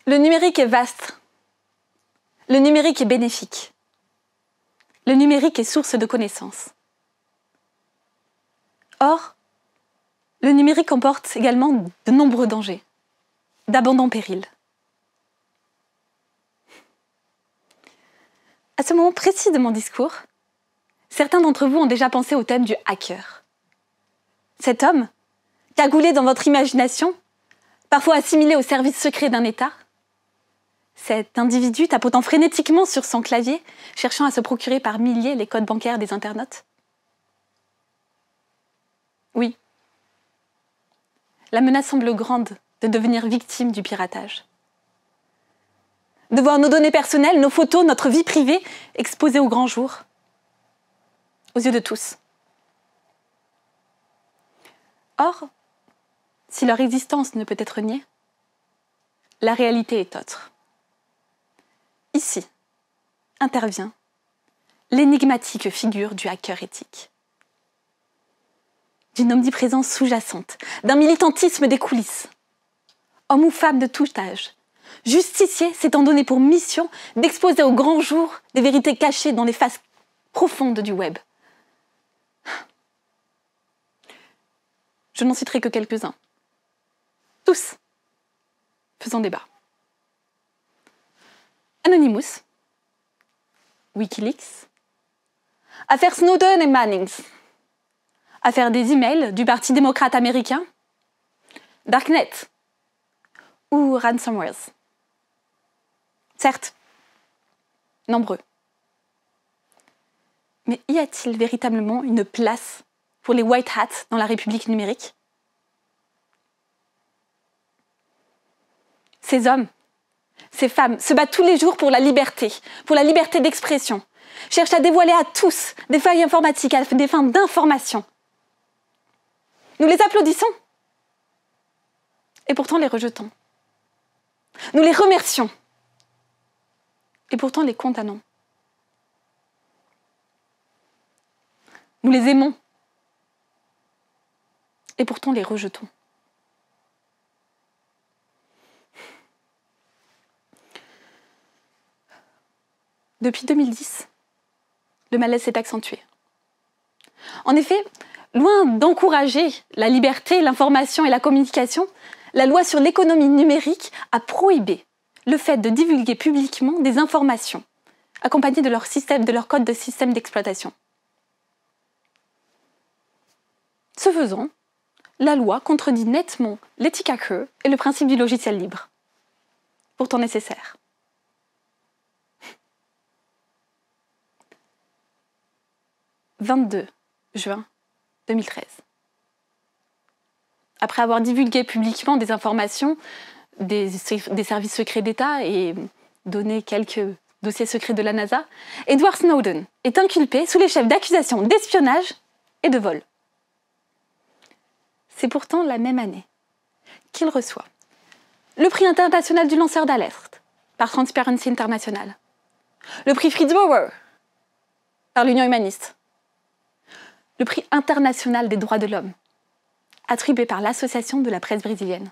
Le numérique est vaste. Le numérique est bénéfique. Le numérique est source de connaissances. Or, le numérique comporte également de nombreux dangers, d'abondants périls. À ce moment précis de mon discours, certains d'entre vous ont déjà pensé au thème du hacker. Cet homme, cagoulé dans votre imagination, parfois assimilé au service secret d'un État, cet individu tapotant frénétiquement sur son clavier, cherchant à se procurer par milliers les codes bancaires des internautes. Oui, la menace semble grande de devenir victime du piratage. De voir nos données personnelles, nos photos, notre vie privée exposées au grand jour, aux yeux de tous. Or, si leur existence ne peut être niée, la réalité est autre. Ici intervient l'énigmatique figure du hacker éthique. D'une omniprésence sous-jacente, d'un militantisme des coulisses. Homme ou femme de tout âge, justicier s'étant donné pour mission d'exposer au grand jour des vérités cachées dans les faces profondes du web. Je n'en citerai que quelques-uns. Tous faisant débat. Anonymous, Wikileaks, affaire Snowden et Mannings, affaire des emails du Parti démocrate américain, Darknet ou ransomwares. Certes, nombreux. Mais y a-t-il véritablement une place pour les white hats dans la République numérique? Ces hommes, ces femmes se battent tous les jours pour la liberté d'expression, cherchent à dévoiler à tous des failles informatiques à des fins d'information. Nous les applaudissons et pourtant les rejetons. Nous les remercions et pourtant les condamnons. Nous les aimons et pourtant les rejetons. Depuis 2010, le malaise s'est accentué. En effet, loin d'encourager la liberté, l'information et la communication, la loi sur l'économie numérique a prohibé le fait de divulguer publiquement des informations accompagnées de leur code de système d'exploitation. Ce faisant, la loi contredit nettement l'éthique hacker et le principe du logiciel libre, pourtant nécessaire. « 22 juin 2013. Après avoir divulgué publiquement des informations des services secrets d'État et donné quelques dossiers secrets de la NASA, Edward Snowden est inculpé sous les chefs d'accusation d'espionnage et de vol. C'est pourtant la même année qu'il reçoit le prix international du lanceur d'alerte par Transparency International, le prix Fritz Bauer par l'Union humaniste, le prix international des droits de l'homme, attribué par l'Association de la presse brésilienne.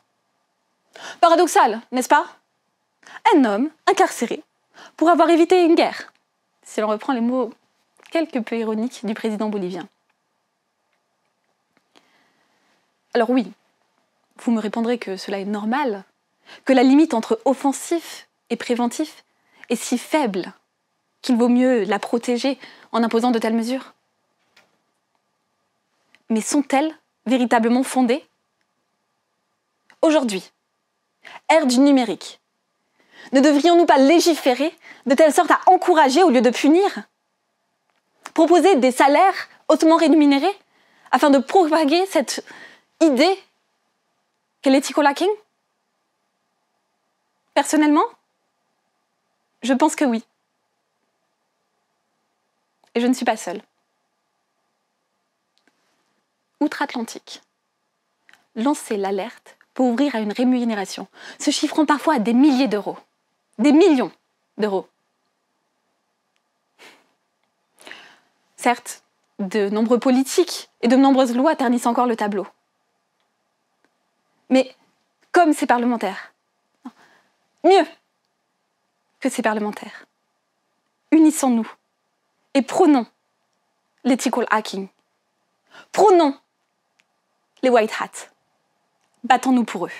Paradoxal, n'est-ce pas? Un homme incarcéré pour avoir évité une guerre, si l'on reprend les mots quelque peu ironiques du président bolivien. Alors oui, vous me répondrez que cela est normal, que la limite entre offensif et préventif est si faible qu'il vaut mieux la protéger en imposant de telles mesures. Mais sont-elles véritablement fondées? Aujourd'hui, ère du numérique, ne devrions-nous pas légiférer de telle sorte à encourager au lieu de punir? Proposer des salaires hautement rémunérés afin de propager cette idée qu'est l'éthico-hacking? Personnellement, je pense que oui. Et je ne suis pas seule. Outre-Atlantique, lancer l'alerte pour ouvrir à une rémunération, se chiffrant parfois à des milliers d'euros, des millions d'euros. Certes, de nombreux politiques et de nombreuses lois ternissent encore le tableau. Mais comme ces parlementaires, mieux que ces parlementaires. Unissons-nous et prônons l'ethical hacking. Prônons les white hats. Battons-nous pour eux.